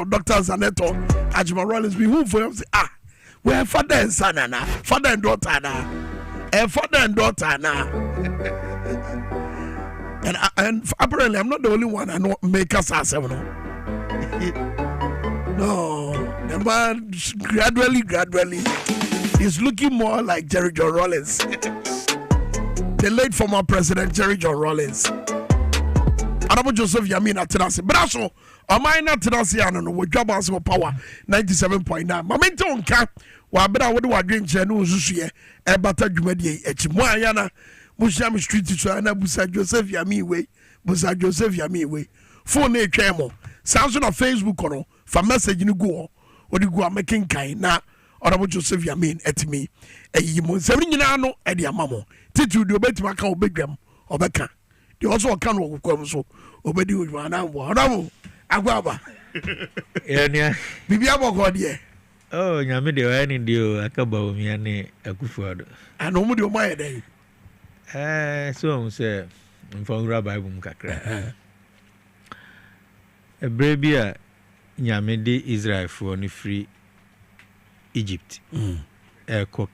Dr. Zaneto, Ajima Rollins, be who for him say, we're father and son, father and daughter now, and father and daughter now. And apparently, I'm not the only one I know make us ourselves. No, the man gradually is looking more like Jerry John Rollins, the late former president Jerry John Rollins. Honorable Joseph Oman Atenase, Brasso, Oman Atenase, and with Dwaboase power 97.9. Momento onka, wabera wode wadwen chenu ususuye, ebata dwumadi echimoayana, Musham Street to ana Busa Joseph Yami way. Phone e twemo. Sounds on Facebook or for message ni go, or you go making kind na Honorable Joseph Yami etimi. Eyimo seven nyina no e dia mamo. Titu do betima ka obedwam obeka. The also can work so obedi with one honorable agwaba. Yeah, Bibia boko de. Oh, nyame de wani dio akaba omi ane akufuado. Ano mu de o maye dey. So say mfawura Bible mu kakra. Ebrebi a nyame de Israel for ni free Egypt. Eko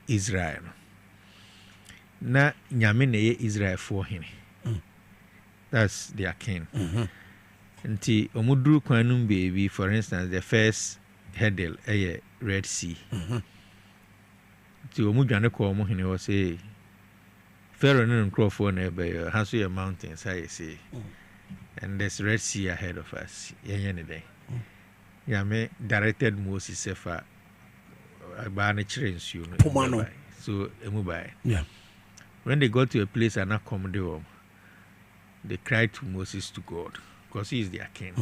Israel. Na nyame na ye Israel for him. That's their king. Nti omuduru kwanum baby, for instance, the first hurdle Red Sea. Nti omudwane ko omo hene was say Pharaoh no nkrofo na ebe has your mountains I say. And there's Red Sea ahead of us. Yenye day. Yame directed Moses sefa abane chirens you Pomano. So emubai. Yeah. When they got to a place and accommodate, they cried to Moses to God because he is their king.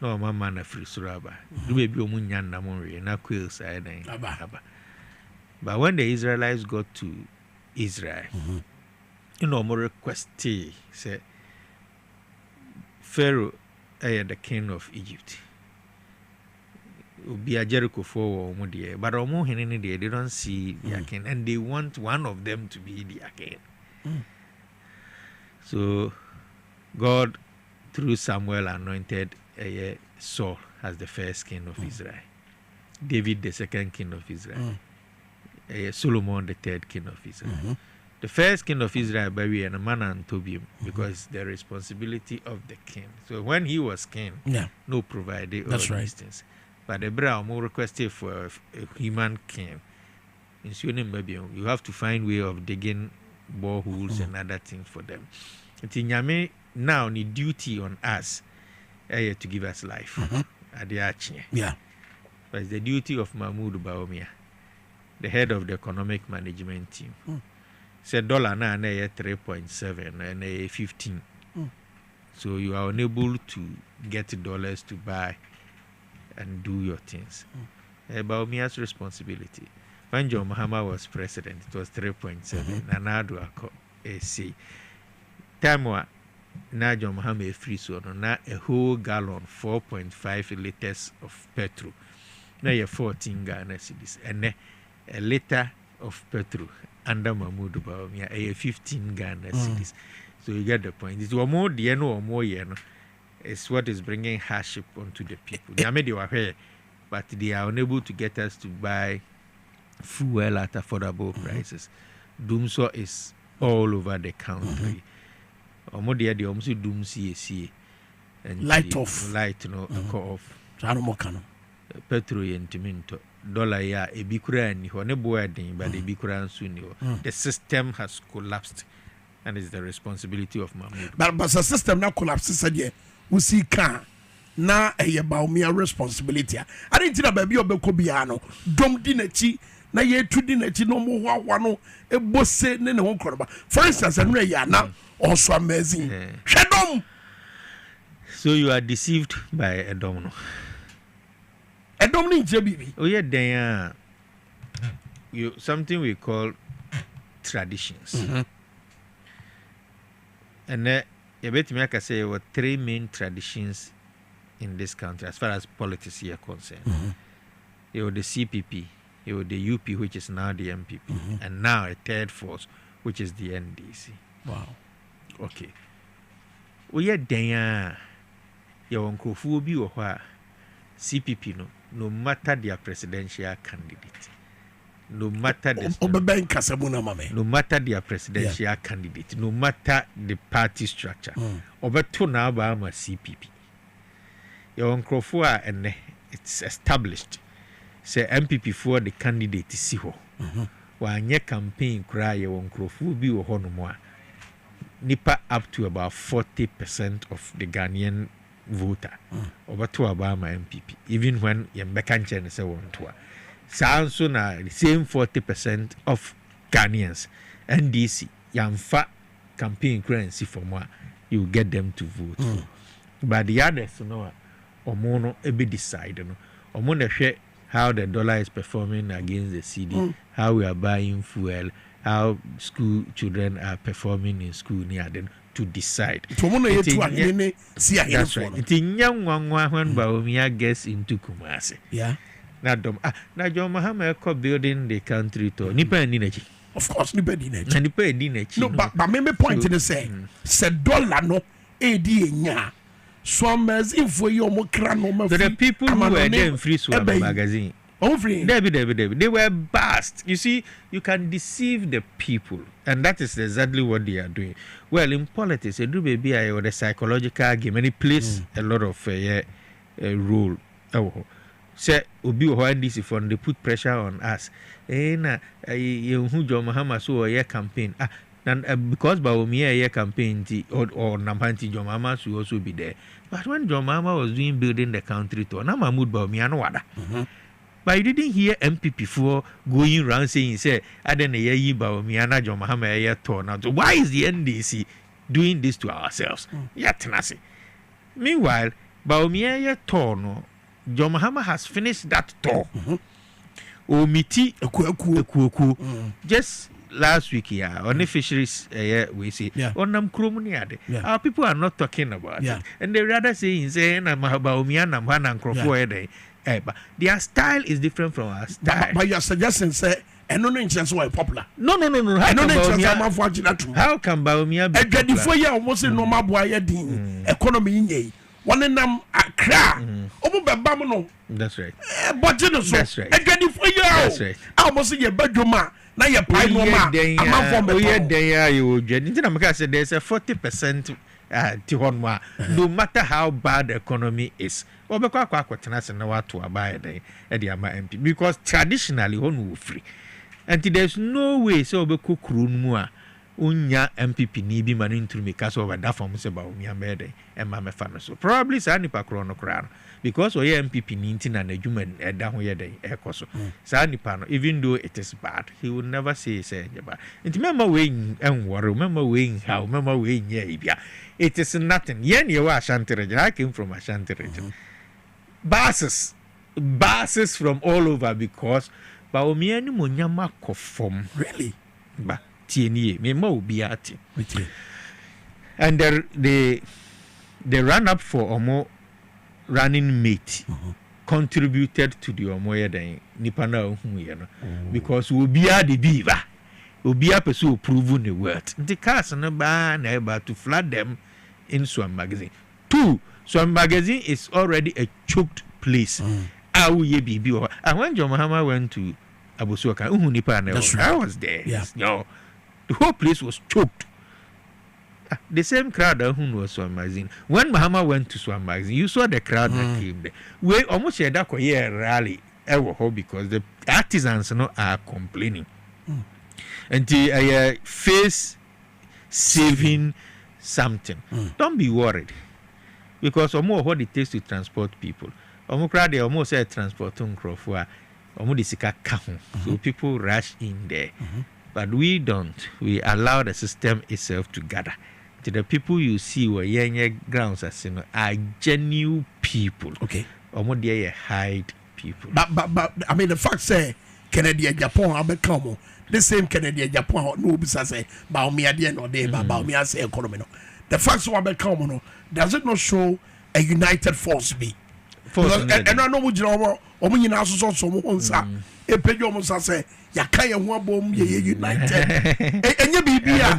No man a free suraba. Do baby omunyan namori na quails side. But when the Israelites got to Israel, you know more request say Pharaoh the king of Egypt. Be a Jericho for Omudia, but Omo they don't see their king, and they want one of them to be their king. So God, through Samuel, anointed Saul as the first king of Israel, David the second king of Israel, Solomon the third king of Israel. The first king of Israel buried and a man and Tobium because the responsibility of the king. So when he was king, no provided all these things. But the Brown more requested for a human king. In you have to find way of digging boreholes and other things for them. Now the duty on us to give us life. Yeah. But it's the duty of Mahmoud Baumia, the head of the economic management team. Said dollar now 3.7 and 15. So you are unable to get dollars to buy and do your things. Baumia's responsibility. When John Mahama was president, it was 3.7. And now do I say, time now John Mahama free so now a whole gallon 4.5 liters of petrol. Now you 14 Ghana cedis, and a liter of petrol under Mahmoud Bawumia 15 Ghana cedis. So you get the point. It's more DNO or more yeno. It's what is bringing hardship onto the people. They made you here, but they are unable to get us to buy fuel at affordable prices. Doomso is all over the country. Omo dia de omo doom see and light off, no call off. Petrol yentiminto dollar ya ebikura ni ho ne boa den but ebikura nso ni ho. The system has collapsed and it's the responsibility of Mahmoud. But the system now collapses said we see can na Baumia responsibility. I didn't think baby obeko biano dom di nachi na ye tu di nachi no mo wa no e bose ne ne ho koroba. For instance anwe ya na also amazing. Shedom. So you are deceived by a domino. A domino JBB. Oh yeah, then you something we call traditions. And you bet me I can say there were three main traditions in this country as far as politics here concerned. You were the CPP, you were the UP, which is now the MPP, and now a third force, which is the NDC. Wow. Okay. Oh yeah, then you uncle Fubi or what? CPP no matter their presidential candidate, no matter the no matter their presidential candidate, no matter the party structure, obeto na ba ma CPP. Your nkrofo and it's established. Say MPP for the candidate si ho. Wanye campaign cry your nkrofo bi wo hono mo a nipa up to about 40% of the Ghanaian voter. Obeto aba ma MPP even when you mekanche say won to a sounds so na the same 40% of Ghanaians NDC yamfa campaign currency for more you get them to vote. But the others omo no ebe decide no omo na hwe how the dollar is performing against the CD, how we are buying fuel, how school children are performing in school near them to decide. That's right. It's in young one when Baumia gets into Kumasi. Yeah. Now John Mahama building the country to Nipa and Dinechi. Of course, Nipa Dinechi. And Nipa and Dinechi. No, but maybe point in the say, said dollar no AD nya. Swammers info yo mo kra no ma. The people who were there in free swam magazine. Oh, free. They were bast. You see, you can deceive the people, and that is exactly what they are doing. Well, in politics, they do baby or the psychological game, and it plays a lot of role. Say obi ho NDC for they put pressure on us. Na you John Mahama so a campaign. And because Baumia campaign or Nampanti John Mahama should also be there. But when John Mahama was doing building the country to Namamud Baumia no wada. But you didn't hear MPP for going around saying, say, I don't know, Baumia na John Mahama torn out. Why is the NDC doing this to ourselves? Atenase. Meanwhile, Baumia torn. John Mahama has finished that tour. Omiti just last week on the fisheries we see on them kromuni. Our people are not talking about it, and they rather say na Baumia na Mwana Nkrofo but their style is different from our style. But you are suggesting say and no chance why popular. No. How can Baumia be popular? Before you almost normal boy economy in one in them Accra. That's right. But you know, that's right. That's right. I almost see your bedroom. Now you're paying no man. There's a 40% no matter how bad the economy is. Because traditionally, one free. And there's no way so be kukrun unya MPP ni bi manu nturu me kaso over that form say ba umia mede e ma me fa no so probably sa nipa kro no kra no because o ye MPP ni ntina na adwuma eda ho ye den e koso sa nipa no even though it is bad he will never say bad nti mema we enwore mema we how mema we nya ibia it is nothing yen ye wa Ashanti region. I came from Ashanti region. Buses from all over because ba umia ni monyama kofom really ba and the run up for Omo running mate contributed to the Omo then Nipana because we be the beaver. We be a person proven the word. The cars no ban about to flood them in Swam magazine. 2, Swam magazine is already a choked place. And when John Mahama went to Abusuaka, I was there. Yes. No. The whole place was choked. The same crowd who was Swam magazine. When Mahama went to Swam magazine, you saw the crowd that came there. We almost had that rally because the artisans are complaining. And the face saving something. Don't be worried. Because almost what it takes to transport people. Almost crowd they almost said transporting crowd. So people rush in there. But we don't. We allow the system itself to gather. To the people you see where young grounds are genuine people. Okay. Almost they hide people. But I mean the fact say Canada Japan have become the same Canada Japan no bisa say Baumia there no there but Baumia say economy no. The fact so become no does it not show a united force be? And I know what you know nyina so nsa epejo mo say yaka ye ho abom ye united enye bibia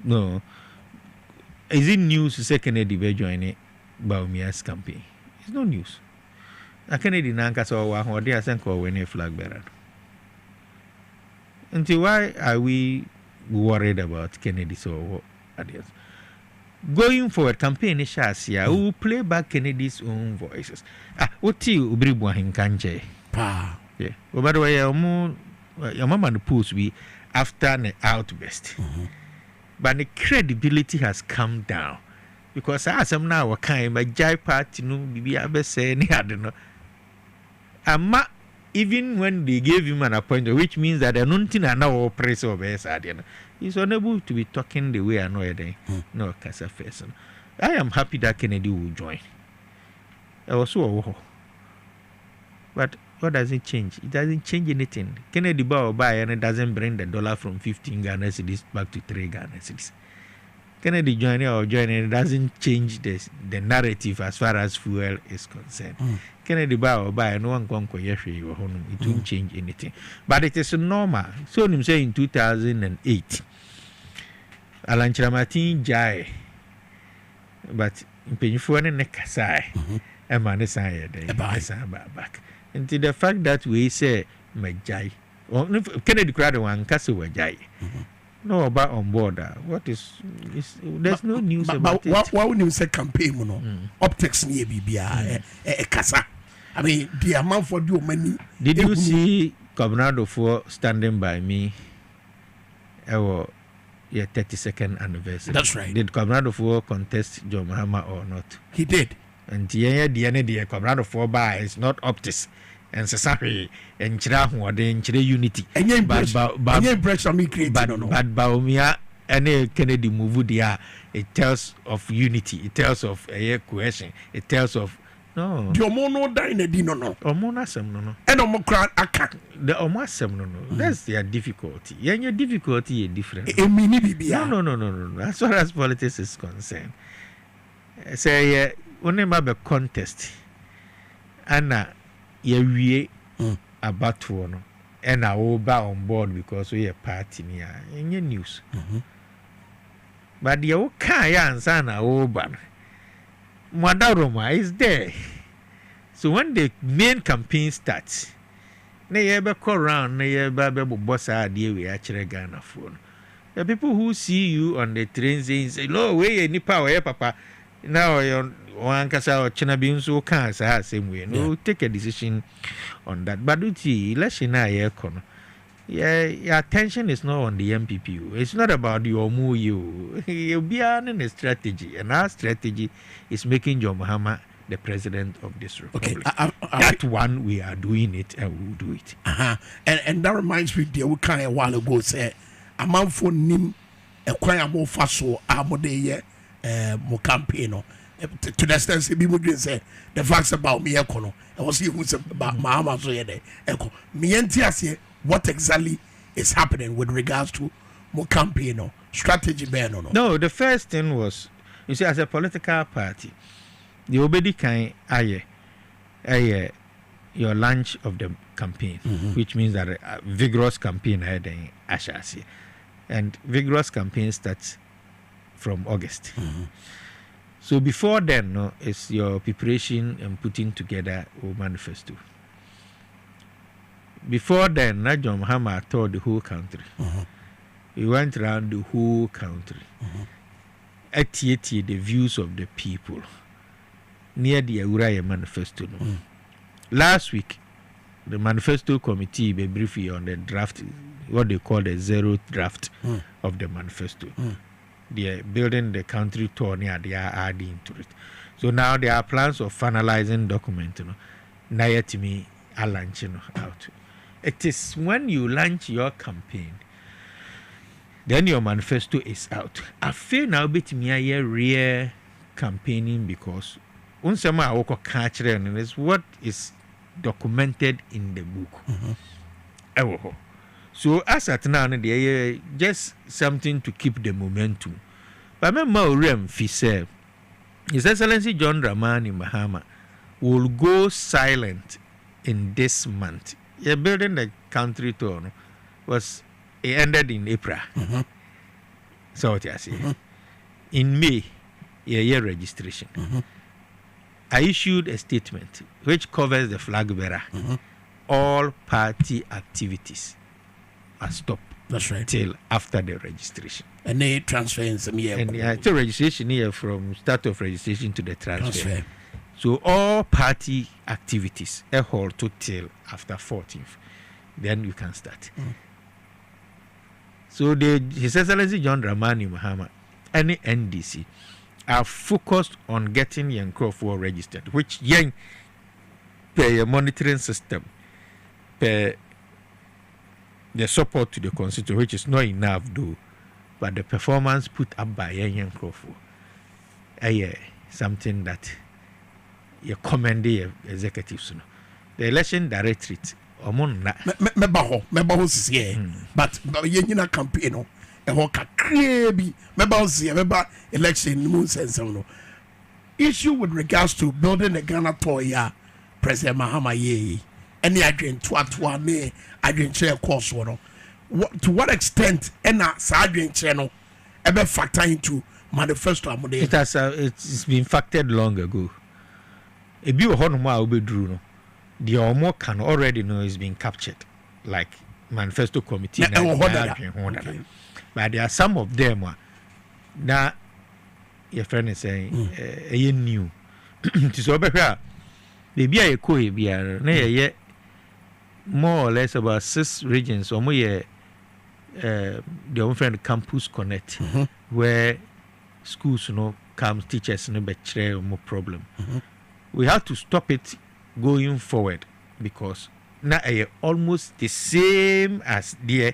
no is it news to say Kennedy be join Baumia's campaign? It's no news. A Kennedy Nanka saw one day I sent a flag bearer. Until why are we worried about Kennedy so ideas? Going forward, campaign Shasia who will play back Kennedy's own voices. What you Ubribu Hinkanje? Yeah. Well, by the way, your mama the post we after an outburst. But the credibility has come down. Because as I'm now a kind of Jai party, no, be I say, I don't know. Even when they gave him an appointment, which means that nothing are now press over he's unable to be talking the way I know it. No, Casa face. I am happy that Kennedy will join. I was so. But what does it change? It doesn't change anything. Kennedy buy and it doesn't bring the dollar from 15 Ghana cedis back to 3 Ghana cedis. Kennedy joining or joining, it doesn't change the narrative as far as fuel is concerned. Kennedy buy no one can it won't change anything. But it is normal. So him say in 2008, Alan Chiramatin Jai, but in Penifone Nekasai, a man is back. And to the fact that we say Majai, Kennedy cried one castle Jai. No, about on board. What is there's no news about it. Why would you say campaign? Optics near BBI, a casa. I mean, the amount for you many. Did you see Coronado for standing by me? Our 32nd anniversary. That's right. Did Coronado for contest John Mahama or not? He did. And the Coronado for by is not optics. And Sasapi and Chirahu then Chile unity. And you impression me create but Baumia and Kennedy move there. It tells of unity, it tells of a cohesion, it tells of no. The Omono die in no. Omonasem no. And Omocran attack. The Omasem no. That's their difficulty. And your difficulty is different. No. As far as politics is concerned. Say when a contest and we about one and I will bow on board because we are party near in your news. But the old Kayans and our Oban Madaroma is there. So when the main campaign starts, they ever call around, they ever boss idea we actually Ghana phone. The people who see you on the train say, no way, any power, papa. Now you're one casa or Chinabin so can't say same way. No, take a decision on that. But do you election your attention is not on the MPP. It's not about your move you'll be on a strategy. And our strategy is making John Mahama the president of this republic. Okay, that one we are doing it and we'll do it. And that reminds me the kind of while ago say a man for nim a choir more fast so amode mo campaign to the extent people didn't say the facts about me econo. I was here who's about Mahama so there. Echo me what exactly is happening with regards to more campaign strategy ban or no? No, the first thing was you see as a political party, the obedi kind aye your launch of the campaign, which means that a vigorous campaign heading Ashasi. And vigorous campaign starts from August. So before then, no, it's your preparation and putting together a manifesto. Before then, John Mahama toured the whole country. He went around the whole country. Etiety the views of the people near the Uraya Manifesto. No. Last week, the Manifesto Committee be briefly on the draft, what they call the zero draft of the Manifesto. They are building the country tour near they are adding to it. So now there are plans of finalizing document. Now to me, I launch out. It is when you launch your campaign, then your manifesto is out. I feel now bit me a real campaigning because unsema I walk catch and is what is documented in the book. So as at now, they just something to keep the momentum. But my Maurem Fise, His Excellency John Dramani Mahama will go silent in this month. You're building the country tour was it ended in April. So what I say in May, year registration. I issued a statement which covers the flag bearer. All party activities are stopped. That's right. Till after the registration. And they transfer in some year. And so registration here from start of registration to the transfer. So all party activities are halted till after 14th. Then you can start. So His Excellency John Dramani Mahama and the NDC are focused on getting young Crawford registered, which young pay a monitoring system, pay the support to the constitution, which is not enough though, but the performance put up by young Crawford, something that you commend the executives. The election directorate, but you campaign no e ho kakra bi meba election moon sense no issue with regards to building the Ghana toya President Mahama ye any adwen to ne adwen chere course no to what extent na sa adwen chere no e be factor into manifesto amode it's been factored long ago e bi ho no ma obedru no the omo can already know is being captured like manifesto committee okay. But there are some of them now your friend is saying new so over maybe I could be yet more or less about 6 regions or more the own friend campus connect where schools comes teachers no betray more problem. We have to stop it going forward because now almost the same as there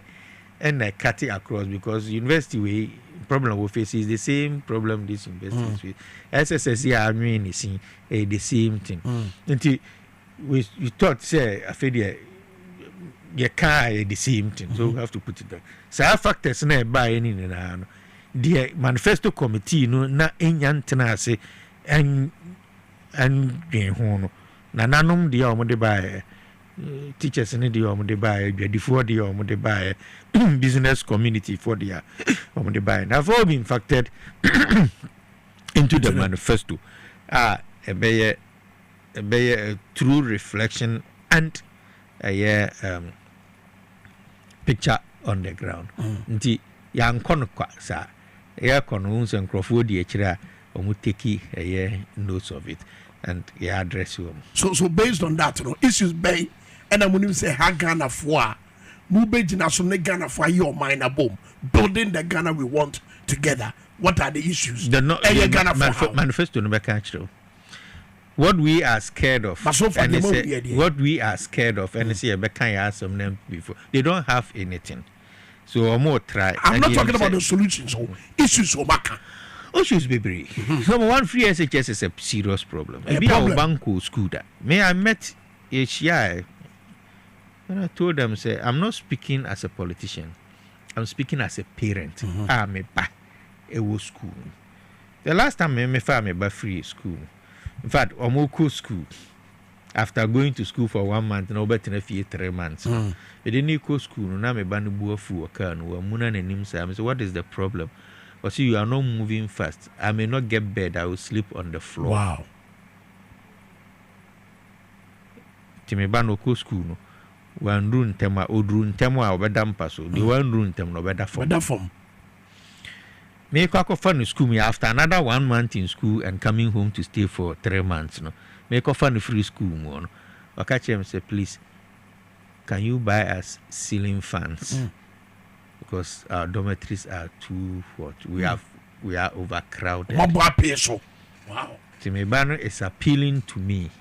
and I cut it across because university way problem we face is the same problem this university with SSSC I mean is the same thing. Until we thought say I feel you can't the same thing, so we have to put it down. So our factors na buy any na the manifesto committee no na Oman Atenase and na nanom dia omo buy teachers in the omo buy before the omo buy business community for the omo buy have all been factored into the manifesto a true reflection and a picture on the ground nti ya nkono kwa sa ya kono unse nkrofo di ekira omo take notes of it and address you. So based on that, issues bay and I'm going to say ha Ghana for move Ghana for your mind boom building the Ghana we want together. What are the issues? Manifesto no catch. What we are scared of, what we are scared of, and say can ask some them before they don't have anything. So more try. I'm not talking about the solutions. So issues issues baby. Number one, free SHS is a serious problem. I be our banco school that. I met HI and I told them say I'm not speaking as a politician. I'm speaking as a parent. I'm a ba a school. The last time I found me free school. In fact, Omoko school. After going to school for 1 month, no better than 3 months. But then go school, no me banu bua fu aka no muna na nim say. I say, what is the problem? Or see, you are not moving fast. I may not get bed. I will sleep on the floor. Wow. Timebano ko school no. One room tema old room tema obedampa so. The one room tem no better form. Me ko fun school me after another 1 month in school and coming home to stay for 3 months no. Me ko fun free school mo no. Wakache say please can you buy us ceiling fans? Because our dormitories are too hot. We are overcrowded. Wow. Timebano is appealing to me.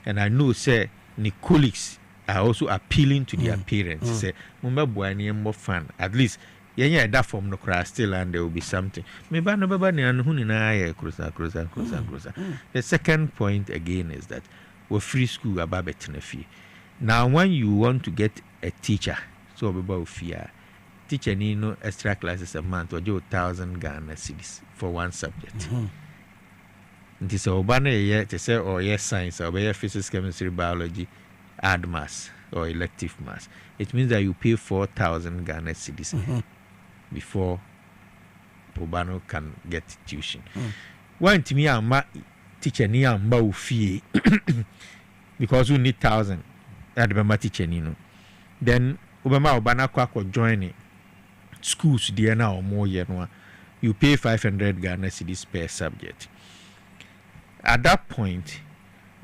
And I know say the colleagues are also appealing to their parents. Say, Mumba Buani more fun. At least that from no crash still and there will be something. Mebano Babani and Hunina cruiser. The second point again is that we're free school about Betenefi. Now when you want to get a teacher, so about fear. Teacher need no extra classes a month or 1,000 Ghana cedis for one subject. It is a to say or science or physics, chemistry, biology, add mass or elective mass. It means that you pay 4,000 Ghana cedis before Obano can get tuition. One to me, teacher ni amba ofie because we need 1,000 at the teacher ni no then obama obana kwa join schools there na or more year no you pay 500 Ghana cedis per subject. At that point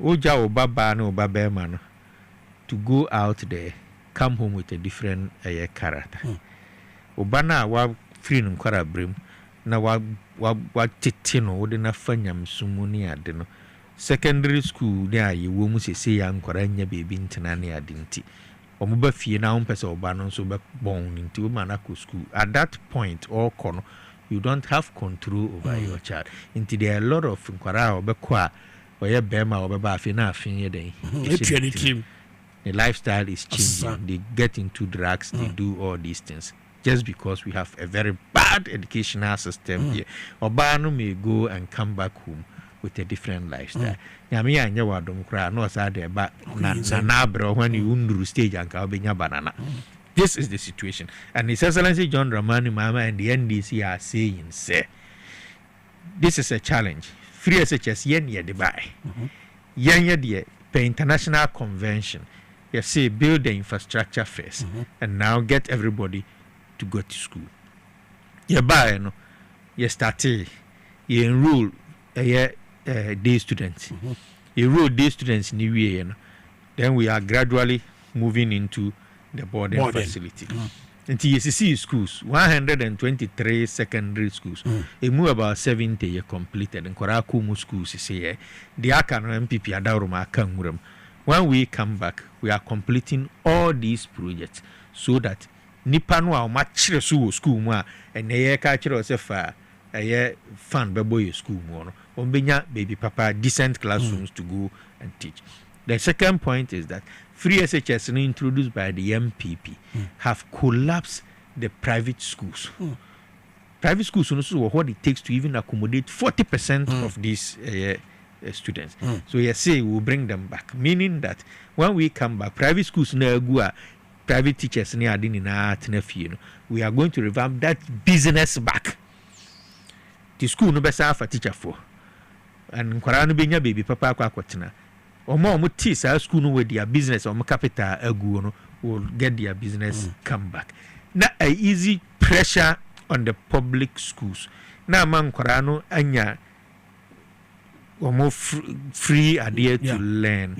oja obaba na obaba man to go out there come home with a different character. Obana wa free no kwara brem na wa tete no wode na fanyam sumuni ade no secondary school ne aye wo mu sese ya nkwara nya bebi ntena ne ade nti omuba fie na on pese oba no so be bon nti wo mana ko school at that point all kono you don't have control over your child nti there are a lot of nkwara obekọ a oye bema obeba afi na afi ye den the lifestyle is changing. They get into drugs, they do all these things just because we have a very bad educational system here. Obano may go and come back home with a different lifestyle. Nyame anya wadom kra no sa de ba na bro when you undru stage and ka obenya banana. This is the situation. And His Excellency John Dramani Mahama and the NDC are saying, say, this is a challenge. Free SHS yen ye de buy. Yen ye de per international convention. You say build the infrastructure first and now get everybody to go to school. You buy no, you start you enroll day students. You enroll day students new year, then we are gradually moving into the boarding facility. Until you see schools, 123 secondary schools. It move about 70 year completed and Korakumu schools say the Akan MPP Adauruma Kangurum. When we come back, we are completing all these projects so that Nipano are much school more and a culture of a fun baby school more. Ombenya baby papa decent classrooms to go and teach. The second point is that free SHS introduced by the MPP have collapsed the private schools. Private schools also what it takes to even accommodate 40% of these students. So you say we'll bring them back, meaning that when we come back, private schools private teachers we are going to revamp that business back. The school no best have a teacher for, and Korano benya baby papa kwakwatina. Omo tis our school no with their business or capital agu will get their business come back. Now a easy pressure on the public schools. Now man Korano anya or more free idea to learn.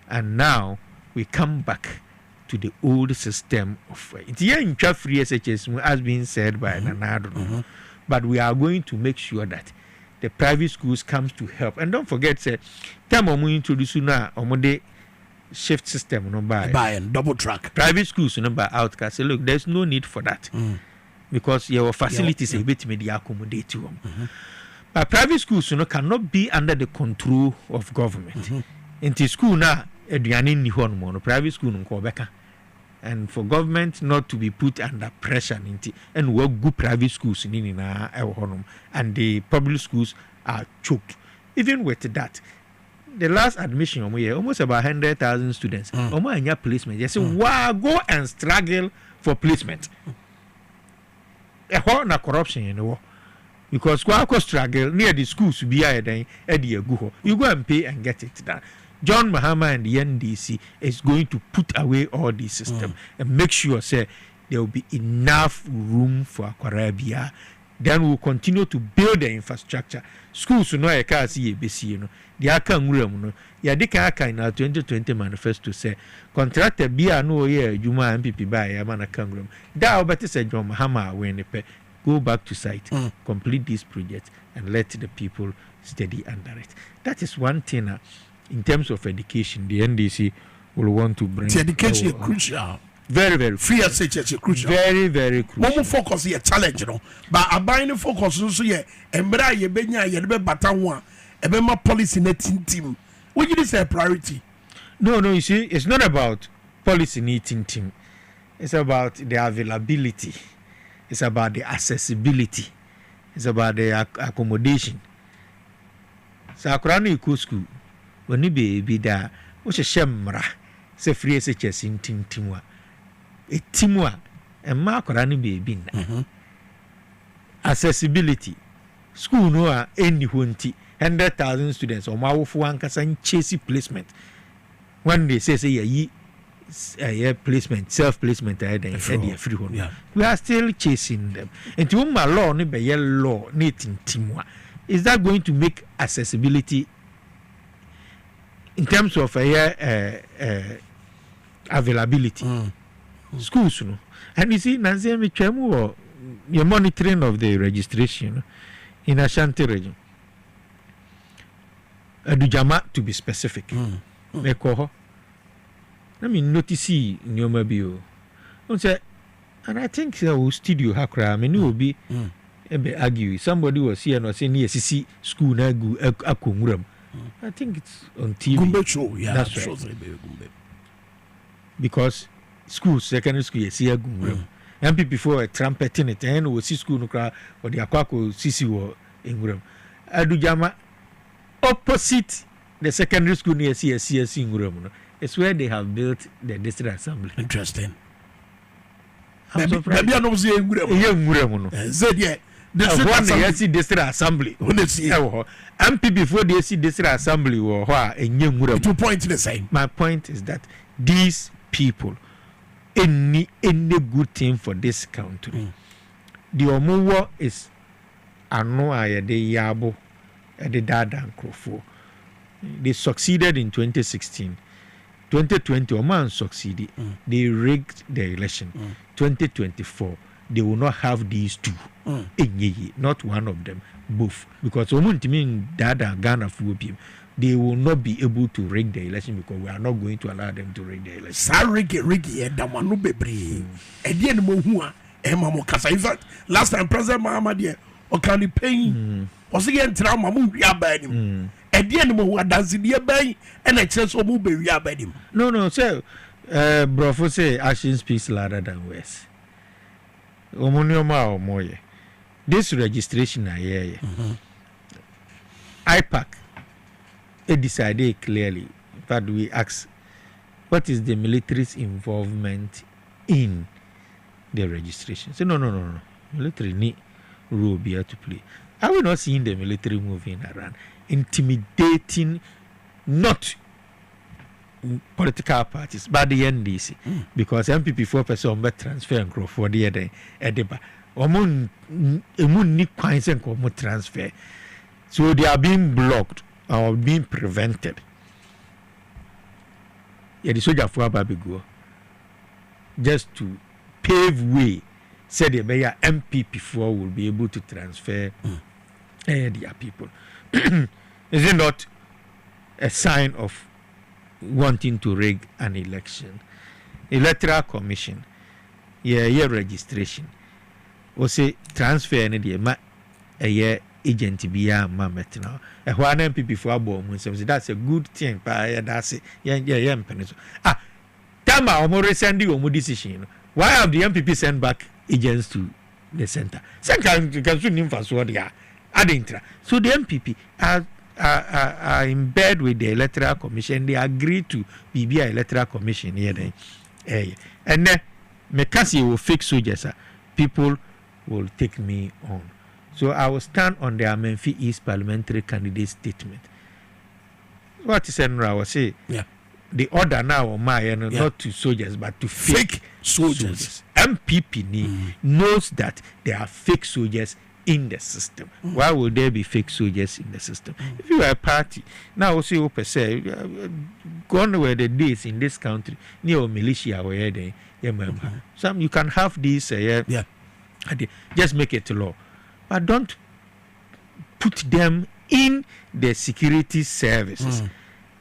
And now we come back to the old system of it's here in free SHS as been said by Nanado. But we are going to make sure that the private schools comes to help. And don't forget, say, time we introduce now omode shift system no buy and double track. Private schools no buy outcast. Say, look, there's no need for that. Because your facilities a bit media accommodate you. But private schools cannot be under the control of government. Into school now, private school no and for government not to be put under pressure and work good private schools and the public schools are choked. Even with that, the last admission almost about 100,000 students. Placement. They say, wow, go and struggle for placement. A whole corruption, because go struggle near the schools be you go and pay and get it done. John Mahama and the NDC is going to put away all these systems and make sure say there will be enough room for Aquarabia. Then we'll continue to build the infrastructure. Schools no I can't see ABC the akan room ya dika aka in our 2020 manifesto say contractor bia no ye Juma MPP by Amana Kangrum. That better say John Mahama when go back to site, complete this project and let the people steady under it. That is one thing. In terms of education, the NDC will want to bring. The education is crucial. Very, very free SHS is crucial. Very, very crucial. More focus is a challenge, But a buying focus also here. Embra ye benya ye be batanwa. Ebe ma policy netting team. What you say priority? No, you see, it's not about policy netting team. It's about the availability. It's about the accessibility. It's about the accommodation. So Akurani Eco School. When you be there, what's a shemra? Say free SHS in Timwa. A Timwa and Mark Rani baby. Accessibility. School no any hunty. 100,000 students or mawofu ankasa chase placement when they say placement self placement we are still chasing them and to my law no be law timwa. Is that going to make accessibility in terms of availability schools no? And you see Nancy me twemu your monitoring of the registration in Ashanti region Adujama to be specific let me notice nyoma bio say and I think studio hakra many will be argue somebody was here and saying yes see school na gu akonguram. I think it's on TV. Gumbe show, yeah, that's right. Because schools, secondary school, you see a gumbe. MPP before trumpeting it, and we see school no cry or the aquaco CC war in Guram. Adujama opposite the secondary school near CSC in Guram. It's where they have built the district assembly. Interesting. Maybe I don't see a Guram. The district assembly. When they see MP before they see district assembly or a 2 points the same. My point is that these people, any good thing for this country, the Omowo is Anoa de Yabo the Dada and Crofo. They succeeded in 2016. 2020, Oman succeeded. They rigged the election. 2024, they will not have these two. Not one of them, both. Because Dada and Ghana they will not be able to rig the election because we are not going to allow them to rig the election. Sa riggy, and Damanu Bebre. And the Mohua, Emma Mokasa. In fact, last time President Mahamadie, or can he pay? Was again trauma move him. And the animal who does the bay and excess of move him. No, so, Brofo say action speaks louder than words. Omonioma or Moye. This registration, I hear IPAC, it decided clearly that we ask, what is the military's involvement in the registration? So, no. Military need role here to play. I will not see the military moving around, intimidating not political parties, but the NDC, because MPP 4% but transfer and grow for the other Edeba. Omun ni coins and transfer. So they are being blocked or being prevented. Yeah, the soldier for Babigo just to pave way, said the mayor MPP4 will be able to transfer their people. Is it not a sign of wanting to rig an election? Electoral Commission, registration. Or say transfer any day, a year agent be a mammet now. A one MPP for a bomb, that's a good thing. That's it. Yeah, Ah, Tama or more sending or more decision. Why have the MPP sent back agents to the center? Second, you can soon for what they are. So the MPP are in bed with the Electoral Commission. They agree to be a Electoral Commission here. And then, Mekasi will fix soldiers. People will take me on. So I will stand on the Amenfi East parliamentary candidate statement. What is I will say? Yeah. The order now on my not to soldiers but to fake soldiers. MPP knows that there are fake soldiers in the system. Why would there be fake soldiers in the system? If you are a party, now we'll say, say, gone were the days in this country, near militia, where they, some you can have these, just make it law, but don't put them in the security services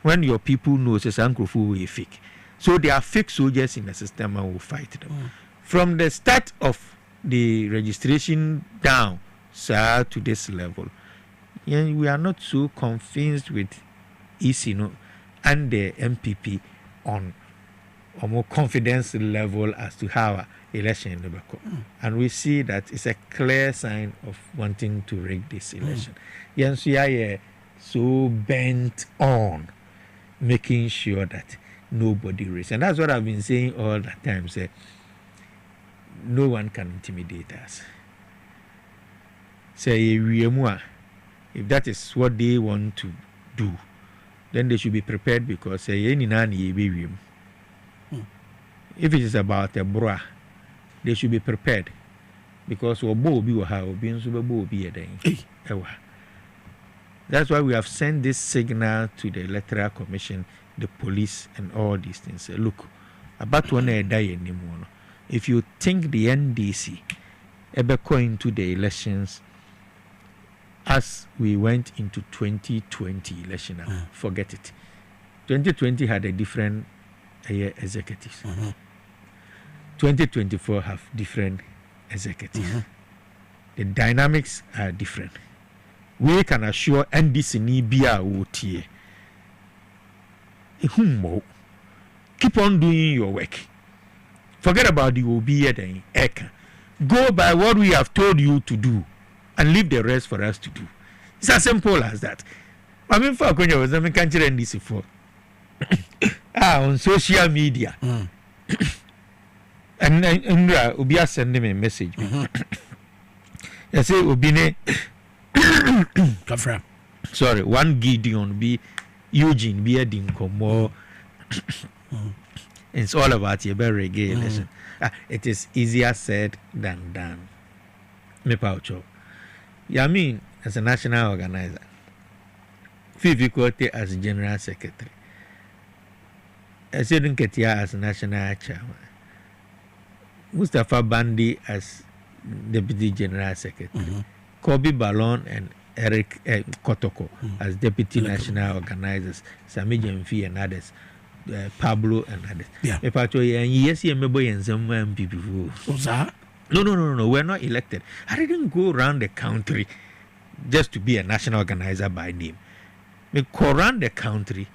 when your people know it's Uncle Fu fake. So there are fake soldiers in the system and will fight them. From the start of the registration down, sir, to this level, we are not so convinced with ECNO and the MPP on a more confidence level as to how election in Nobako. And we see that it's a clear sign of wanting to rig this election. Yes, we are so bent on making sure that nobody risks. And that's what I've been saying all the time. Say, no one can intimidate us. Say, we are if that is what they want to do, then they should be prepared because if it is about a bra, they should be prepared because that's why we have sent this signal to the Electoral Commission, the police, and all these things. Look, about one day anymore. If you think the NDC ever go into the elections as we went into 2020 election, forget it. 2020 had a different executives. 2024 have different executives. The dynamics are different. We can assure NDC ni bia wotie. Keep on doing your work. Forget about the OBA then. Go by what we have told you to do and leave the rest for us to do. It's as simple as that. I mean, for when you was can't NDC for on social media. And Ubia send them a message. I say Ubine sorry, one Gideon be Eugene be a dinko. It's all about your reggae election. It is easier said than done. Me paucho. I mean, as a national organizer, Fifi Kote as general secretary, Sedun Ketia as national chairman, Mustafa Bandi as deputy general secretary, Kobe Ballon and Eric Kotoko as deputy national organizers, Sami Jemfi and others, Pablo and others. Yes, you remember some people. No, we're not elected. I didn't go around the country just to be a national organizer by name. We go around the country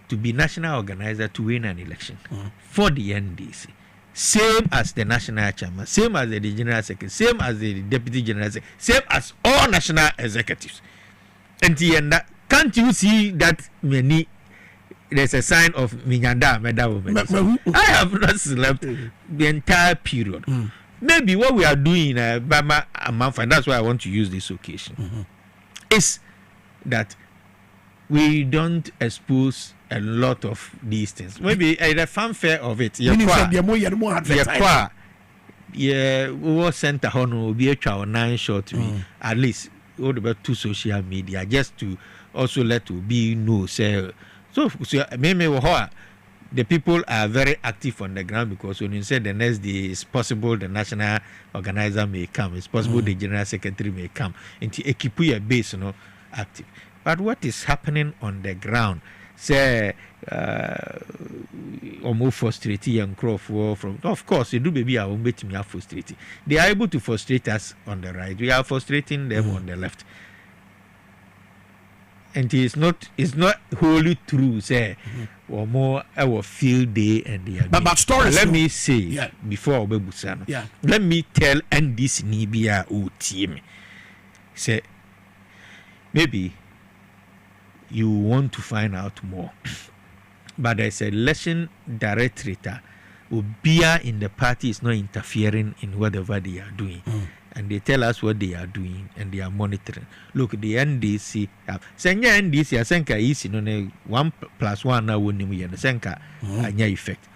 to be national organizer to win an election for the NDC. Same as the national chairman, same as the general secretary, same as the deputy general secretary, same as all national executives. And can't you see that many? There's a sign of Minyanda Medawo. I have not slept the entire period. Maybe what we are doing Bama a month, and that's why I want to use this occasion, is that we don't expose a lot of these things. Maybe the fanfare of it. We will send a honor, be a 9 short to me, at least all about 2 social media, just to also let to be know. So maybe the people are very active on the ground because when you say the next day it's possible the national organizer may come, it's possible the general secretary may come, and to keep your base active. But what is happening on the ground? Say, almost frustrated and crowd from. Of course, they do baby. I won't bet me are frustrated. They are able to frustrate us on the right. We are frustrating them on the left. And it's not wholly true. Say, or more our field day and the. But stories. Let me say before Obebusano. Let me tell and this Nibia team. Say, maybe you want to find out more, but there's a election directorate who be in the party is not interfering in whatever they are doing, and they tell us what they are doing and they are monitoring. Look, the NDC send NDC asenka is 1+1 now when we senka anya effect,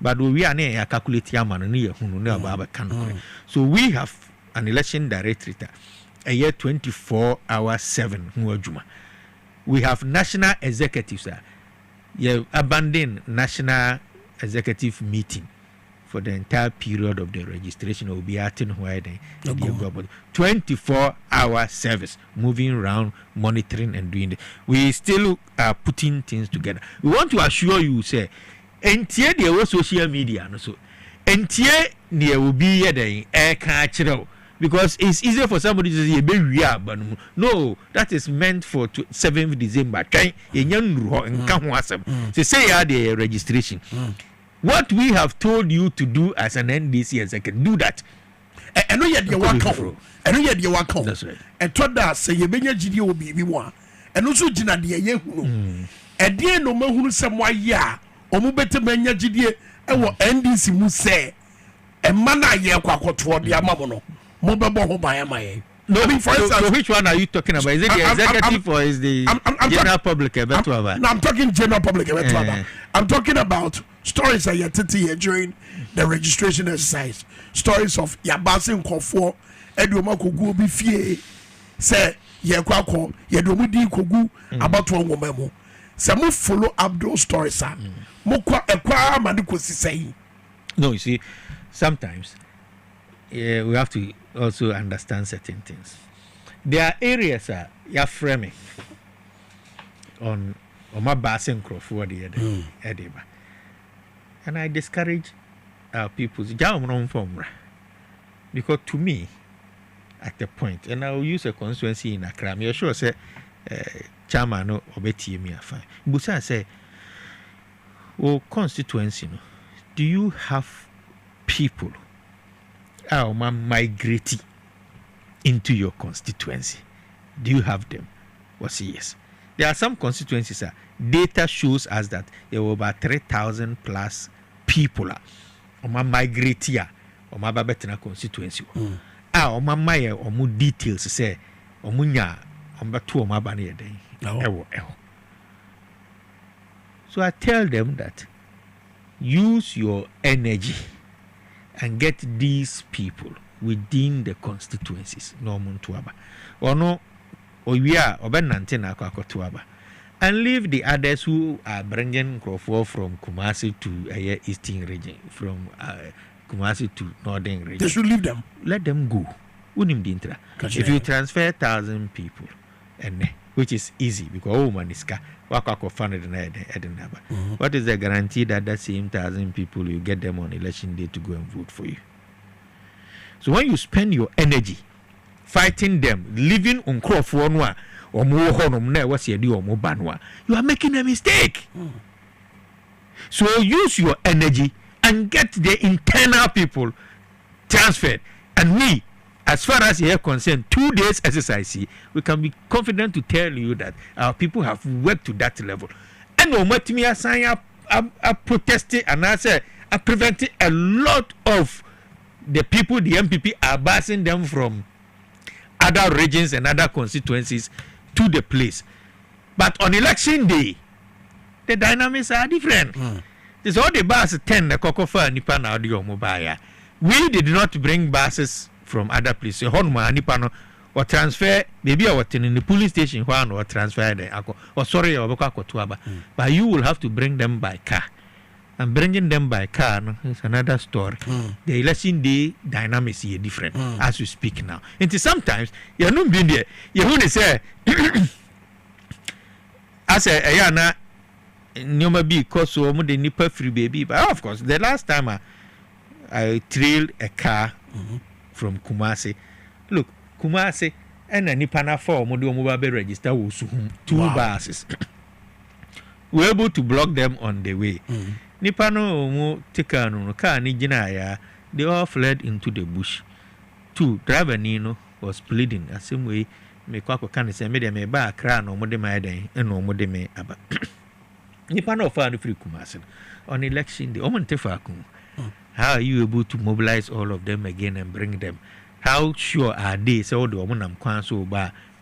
but we are near calculate yaman near who so we have an election directorate a year 24/7 who we have national executives. You abandon national executive meeting for the entire period of the registration. Will be at 24-hour service, moving around, monitoring and doing it. We still are putting things together. We want to assure you, say, entie there was social media, no so entie there will be the air catcher. Because it's easier for somebody to say, but no, that is meant for 7th December. Say the registration. What we have told you to do as an NDC, as I can do that. I know you want I know you want to. That's right. And told us, say, you bring your GDO be one. And also, Gina, dear, you and dear no man who some why ya, or move better man your GDA, and what NDC will say, and mana ye quack toward the Amamono. No, I mean, for instance, so which one are you talking about? Is it the executive or is the general public? No, I'm talking general public. I'm talking about stories that you're during the registration exercise. Stories of Yabasi Nkofo, Edoma Kogu Bifie, say Yekwako, Yedomudi Kogu, about one woman. Some follow up those stories, sir. Mokwa Ekwa Manikosi say. No, you see, sometimes we have to also understand certain things. There are areas you're framing on my basing crop and I discourage our people because to me, at the point, and I will use a constituency in Accra, I'm sure say chairman or Betty me fine. But I say, oh, constituency, do you have people migrating into your constituency? Do you have them? Well, yes. There are some constituencies. Data shows us that there were about 3,000 plus people migrate here or my Babetina constituency. Or my details say or munya on two of my banner day. So I tell them that use your energy and get these people within the constituencies. No Montuaba. Or no, or we are Obenantena Kwakotuaba. And leave the others who are bringing Crawford from Kumasi to Eastern region, from Kumasi to Northern region. They should leave them. Let them go. If you transfer 1,000 people, and which is easy because Oman is what is the guarantee that that same 1,000 people you get them on election day to go and vote for you? So when you spend your energy fighting them, living on Crawford or more what's your do or more banwa, you are making a mistake. So use your energy and get the internal people transferred. And me, as far as you are concerned, 2 days exercise, we can be confident to tell you that our people have worked to that level. And no matter me, I protested and I said I prevented a lot of the people, the MPP are passing them from other regions and other constituencies to the place. But on election day, the dynamics are different. There's all the buses 10 the Kokofa Nipa na audio mobile. We did not bring buses from other places. Honma Nipano or transfer maybe I was in the police station one or transfer the or sorry or but you will have to bring them by car. And bringing them by car is another story. The election day dynamics is different as we speak now. And sometimes you're not being there. You want to say, as a yana, Nyoma be cause so the nipper free baby. But of course, the last time I trailed a car from Kumasi. Look, Kumasi and a Nipana 4 mobile register was 2 buses. We were able to block them on the way. Nipano mo tekano car ni jinaya, they all fled into the bush. 2 driver Nino was pleading the same way me kwako kan say me dem ba akra no mo de ma den e no mo de me aba. Nipano fa no free Kumasi on election day. How are you able to mobilize all of them again and bring them? How sure are they? So the woman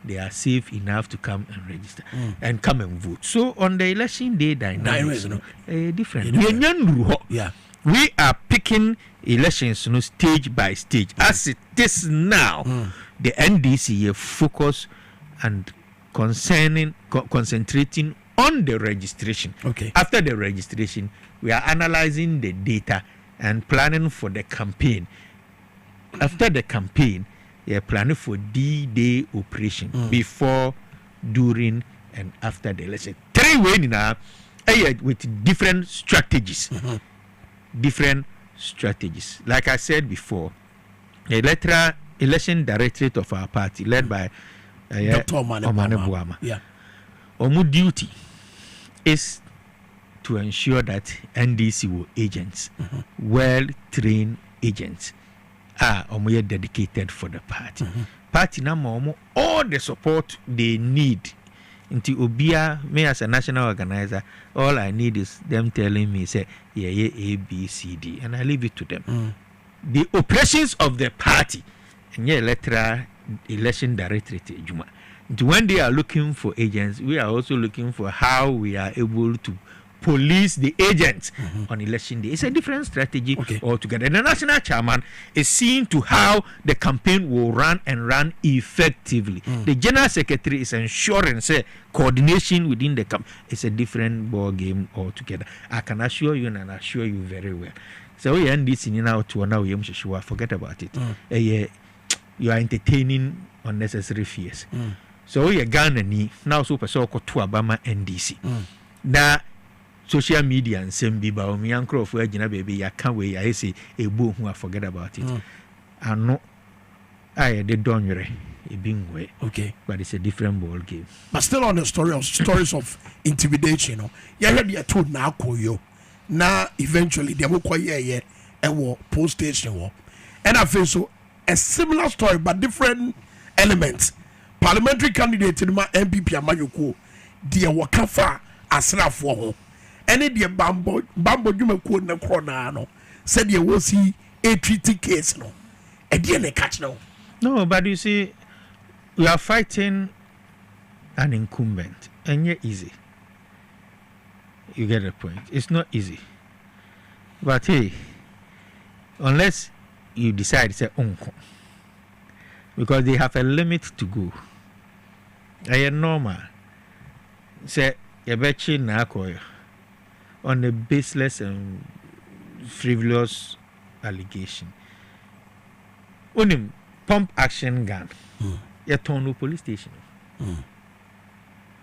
they are safe enough to come and register and come and vote. So on the election day, dynamics different. Yeah, we are picking elections, stage by stage. As it is now, the NDC focus and concentrating on the registration. Okay. After the registration, we are analyzing the data and planning for the campaign. After the campaign, we are planning for D-Day operation before, during, and after the election. 3 ways now, with different strategies. Different strategies. Like I said before, the electoral election directorate of our party, led by Dr. Oman Atenase. Yeah. Our duty is to ensure that NDC were agents, well-trained agents, are dedicated for the party. Party number all the support they need. Into Obia, me as a national organizer, all I need is them telling me, say, yeah, A, B, C, D, and I leave it to them. The operations of the party, and electoral election directorate juma. When they are looking for agents, we are also looking for how we are able to police the agents on election day. It's a different strategy altogether. The national chairman is seeing to how the campaign will run and run effectively. The general secretary is ensuring coordination within the camp. It's a different ball game altogether. I can assure you, and I assure you very well. So we end this in now to now. Forget about it. You are entertaining unnecessary fears. So we are Ghana now super so to Abama NDC. Now social media and same be ba me ankro for agina baby ya can we I say a boo who I forget about it. I know I the donure a being way. Okay. But it's a different ball game. But still on the stories of intimidation, you know. You heard you told now koyo. Now eventually they will call ye a post station war. And I feel so a similar story but different elements. Parliamentary candidate in my MPP Amayoko, dear Wakafa Asra for any dear Bambo Jumaku na Cornano said you will see a treaty case no. A dear catch no. No, but you see, we are fighting an incumbent, and yet easy. You get the point. It's not easy. But hey, unless you decide to say uncle, because they have a limit to go. I am normal. Say you betcha na koyo on a baseless and frivolous allegation. Unim pump action gun. You turn to police station.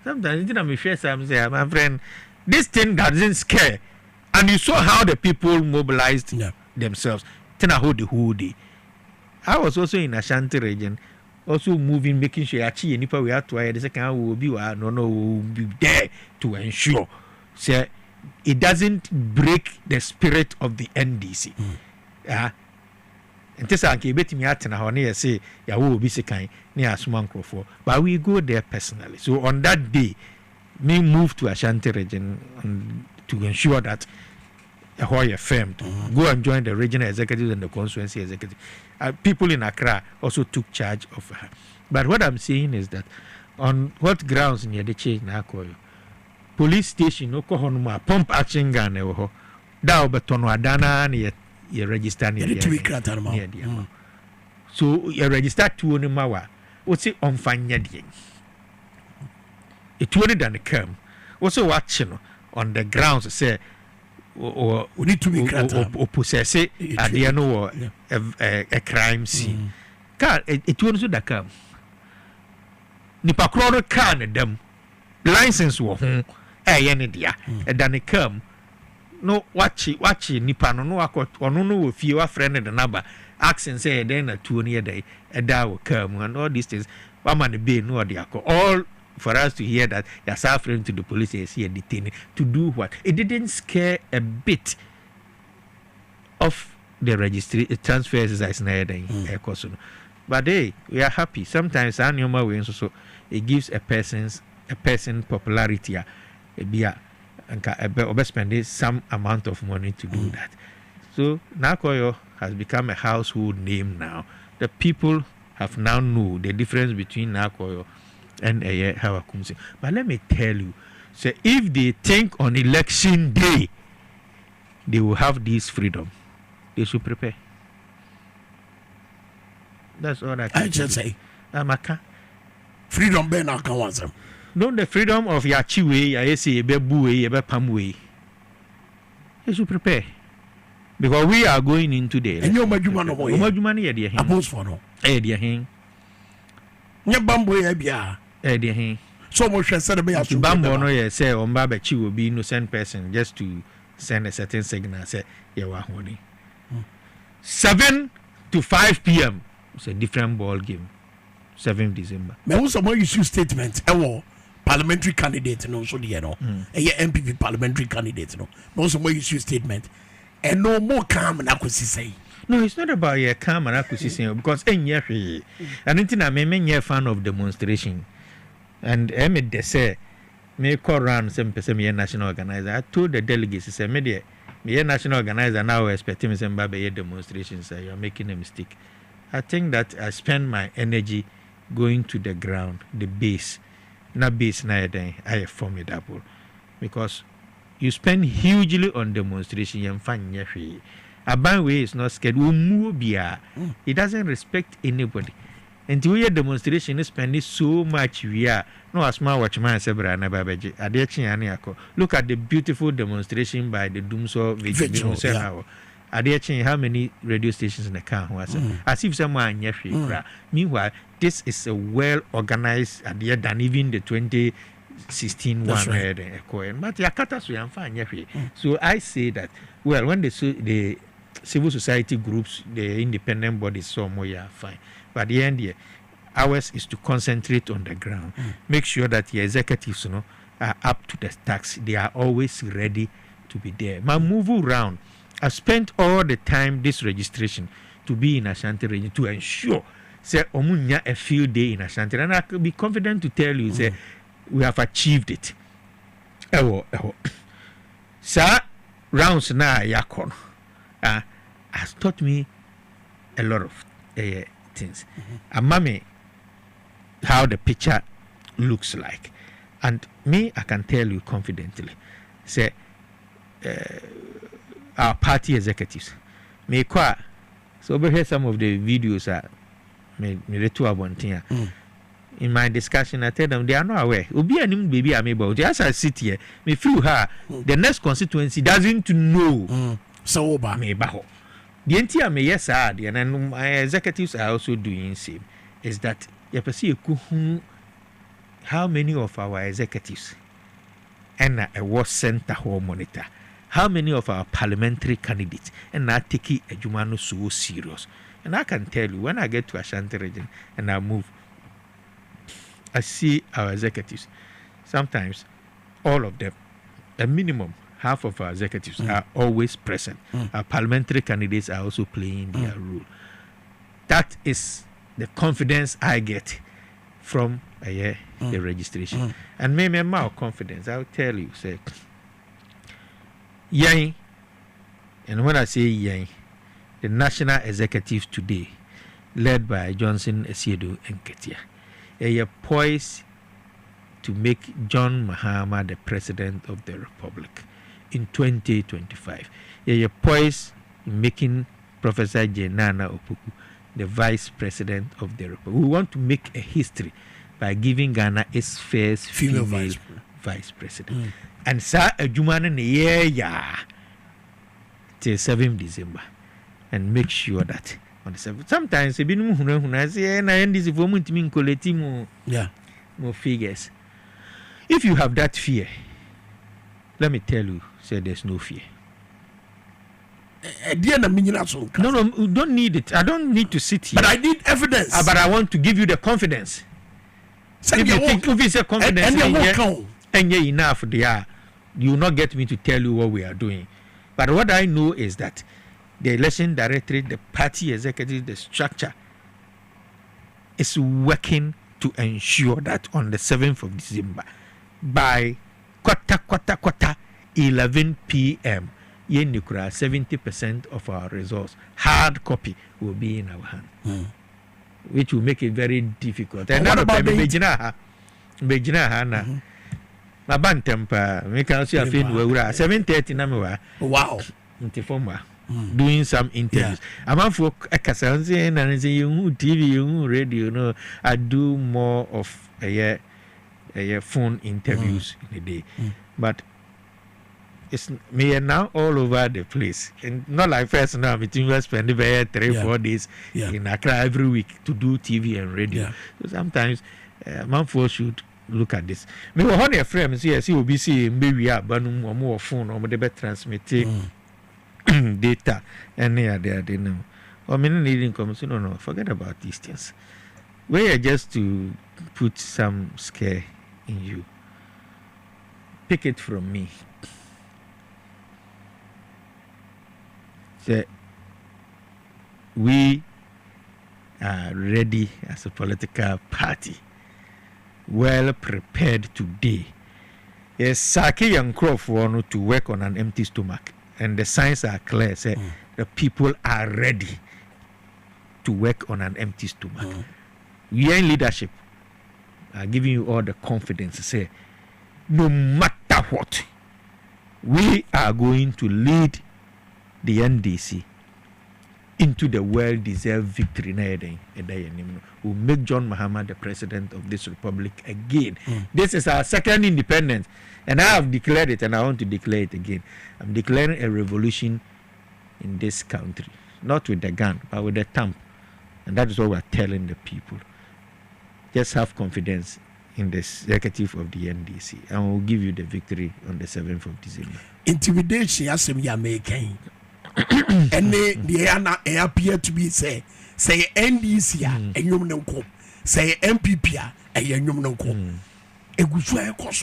Sometimes I'm sure some say, my friend, this thing doesn't scare. And you saw how the people mobilized themselves. Then I hold the whole day. I was also in Ashanti region, also moving, making sure actually nipa we have to the second will be will be there to ensure say it doesn't break the spirit of the NDC. And this I bet me at na say ya will be second near Smanko for, but we go there personally. So on that day, me move to Ashanti region to ensure that a firm to go and join the regional executive and the constituency executive. People in Accra also took charge of her. But what I'm saying is that on what grounds near the change na koyo police station no kohonuma pump action gun e ho da obetono adana na ye register near the so you register to on mawa what say on fanya de it wouldn't than come also watching on the grounds say or we need to be or possess it at the end or a crime scene. Car it won't that come. Nipa crowd can them license wo any dia and then it come no watch nipa no akọ ono no wo fie wa friend the number accent say then a 2 near day a da will come and all these things one man be no dia all for us to hear that you're suffering to the police is here detaining to do what? It didn't scare a bit of the registry transfer exercise but hey, we are happy. Sometimes annual way so it gives a person popularity and spend some amount of money to do that. So Nakoyo has become a household name now. The people have now know the difference between Nakoyo and how I come say. But let me tell you, so if they think on election day they will have this freedom, they should prepare. That's all I can say. Amaka. Freedom be na kan wansam. No, the freedom of your chiwe, ya say be buwe, ya be pamwe. They should prepare. Because we are going into the and you majuma no boy. Majuma ni ye Appose for no. Dia hin. Nya bambo ye bia. Dia hin. So much said be asu. Bambo no ye say on ba be chi will be innocent person just to send a certain signal say ye wa honi. 7 to 5 p.m. It's a different ball game. 7th December. Me who some issue statement parliamentary candidate no so the no. MPP parliamentary candidate no. Me who some issue statement and no more calm na kwesi say. No, it's not about your calm and acquisition because enye and anything I mean fan of demonstration. And they say me call around some person me national organizer. I told the delegates say me national organizer now expecting me some baby demonstrations. You are making a mistake. I think that I spend my energy going to the ground, the base. Not base, I am formidable. Because you spend hugely on demonstration. A Banway is not scared. He doesn't respect anybody. And to hear demonstration is spending so much. We are no as my watchman Sebra Nababeji. Look at the beautiful demonstration by the Doomso Vigil. How many radio stations in the car? As if someone meanwhile, this is a well organized idea than even the 2016 one. Right. But so I say that when the civil society groups, the independent bodies, somewhere fine. But the end here, ours is to concentrate on the ground. Make sure that the executives, are up to the task. They are always ready to be there. My move around. I spent all the time this registration to be in Ashanti region to ensure say omunya a field day in Ashanti, and I could be confident to tell you say we have achieved it. Sir, rounds na yakon has taught me a lot of things. Amame how the picture looks like, and me I can tell you confidently say our party executives may qua so over here some of the videos are in my discussion. I tell them they are not aware. Ubi and baby I'm able as I sit here, me feel her the next constituency doesn't know so me baho. The entire me yes and then my executives are also doing same is that you perceive how many of our executives and a war center home monitor. How many of our parliamentary candidates and now take a Jumano so serious? And I can tell you, when I get to Ashanti region and I move, I see our executives. Sometimes, all of them, a minimum, half of our executives are always present. Our parliamentary candidates are also playing their role. That is the confidence I get from the registration. And maybe more confidence, I'll tell you, say, Yang, and when I say Yang, the national executive today, led by Johnson Esiedu and Ketia, are poised to make John Mahama the president of the Republic in 2025. They are poised in making Professor Jenana Opoku the vice president of the Republic. We want to make a history by giving Ghana its first female vice president. And sa adwuma ne year till 7th December, and make sure that on the 7th. Sometimes ebi no huna say na NDC for mu ntimi nkoleti mu more figures. If you have that fear, let me tell you, say there's no fear. No, you don't need it. I don't need to sit here. But I need evidence. But I want to give you the confidence. If you think if it's a confidence and you're enough, you will not get me to tell you what we are doing. But what I know is that the election directorate, the party executive, the structure is working to ensure that on the 7th of December, by quarter 11 p.m., 70% of our results, hard copy, will be in our hand, which will make it very difficult. And what about my bantampa, make us see a film where 7:30 na wow, doing some interviews. I'm for a Cassanze and say you TV, you radio, I do more of a phone interviews in a day. But it's me now all over the place. And not like first now, between we spend 3-4 days in Accra every week to do TV and radio. So sometimes man for should look at this. Me wo honey friends yes you be see maybe abanum more phone or the transmitting data and they know. Or me needing come so no, forget about these things. We are just to put some scare in you. Pick it from me. Say we are ready as a political party, well prepared today. Yes, Saki and Crawford to work on an empty stomach, and the signs are clear. Say the people are ready to work on an empty stomach. We are in leadership. I'm giving you all the confidence to say, no matter what, we are going to lead the NDC into the well-deserved victory. We'll make John Mahama the president of this republic again. This is our second independence, and I have declared it, and I want to declare it again. I'm declaring a revolution in this country, not with the gun, but with the thumb. And that is what we're telling the people. Just have confidence in the executive of the NDC, and we'll give you the victory on the 7th of December. Intimidation, as we are making. And they appear to be say NDC and you know, say MPP and you know.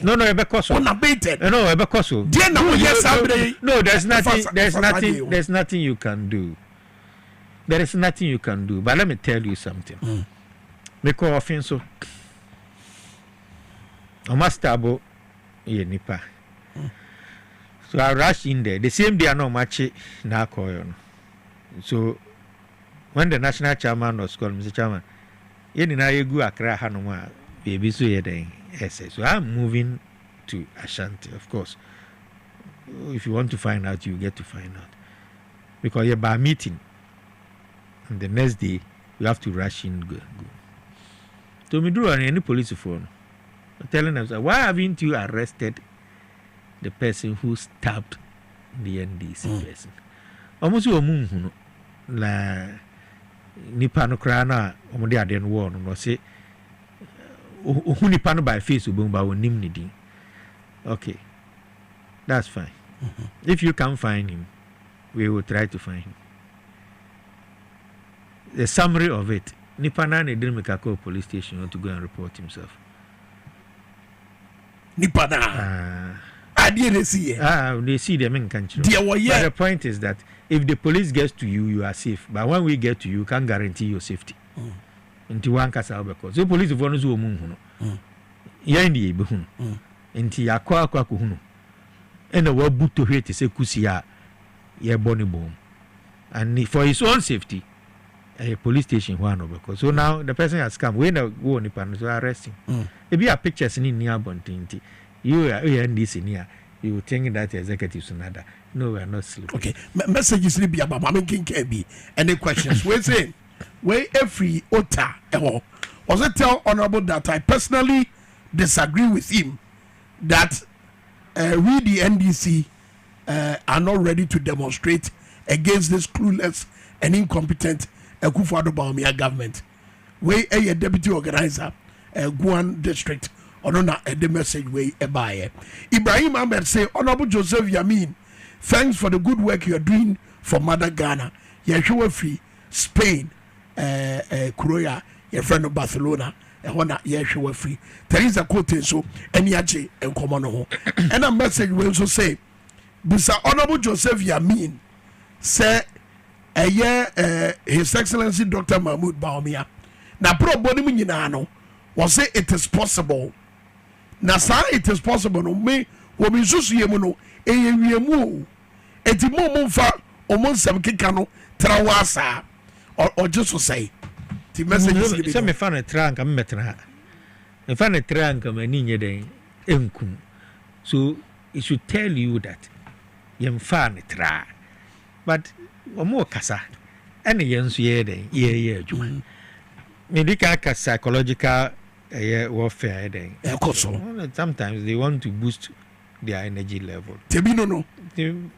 No, because unabated. No, because no, there's nothing you can do. There is nothing you can do. But let me tell you something. Make all offense so. Omastabo ye nipa. So I rushed in there. The same day I know match na koyo. So when the national chairman was called, Mr. Chairman, ye ni na yegu Accra hanoma baby so ye den. Yes, so I'm moving to Ashanti, of course. If you want to find out, you get to find out. Because you're by meeting. And the next day, you have to rush in, go. So me do any police phone. I'm telling them, why haven't you arrested the person who stabbed the NDC person? Almost you moon la Nipano Krana, Omodia den warn, no say. Who nipa by face ubumba wonim nidi. Okay, that's fine. If you can't find him, we will try to find him. The summary of it: nipa na didn't make a call police station to go and report himself. Nipa na. They see it. They see them in country. But the point is that if the police gets to you, you are safe. But when we get to you, can't guarantee your safety. Nti wankasa obeko so police for no so omu hu no ya ndi ebe hu nti akwa ko hu no ena wabuto hwete se kusi a ye boni bom, and for his own safety a police station one obeko. So now the person has come, we na go ni pan so arresting e be a pictures ni near bontinti you are NDC near, you will think that executives another. No, we are not sleeping. Okay, messages ni be about Maminkin be any questions we say where every ota was it tell honorable that I personally disagree with him that we the NDC are not ready to demonstrate against this clueless and incompetent Akufo-Addo Bawumia government. We a deputy organizer Guan district on the message way by Ibrahim Ahmed say honorable Joseph Yamin, thanks for the good work you are doing for Mother Ghana. Yeshua free Spain. Kuroya, your friend of Barcelona, and one Yeshua free. There is a quote so any ache and common. And a message will also say, Mr. Honorable Joseph Yamin, say a year His Excellency Dr. Mahmoud Bawumia. Now, pro body minano was say it is possible. Now, sir, it is possible. No, me, woman, Susuyemono, a yemu, etimo fa, almost some kikano, trawasa. Or just to say the message is me fan a trunk am metra me fan a trunk am ninye den enkum, so it should tell you that yem fan tra but omo kasa ene yenso ye den ye adwuma medical psychological warfare den sometimes they want to boost their energy level no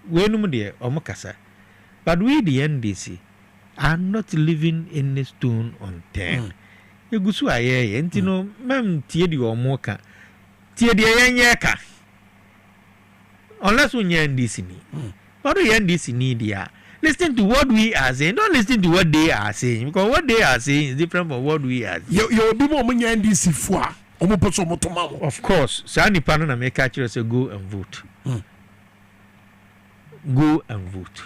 we no de omo kasa, but we the NDC are not living in a stone unturned. You go so aye, and you know, ma'am, tie di omoka, tie di yanyaka. Unless we yan this ni, what we yan this need ya. Listen to what we are saying. Don't listen to what they are saying, because what they are saying is different from what we are saying. You be more money yan this ifwa. Of course, Sani Pano na make catch say go and vote. Go and vote.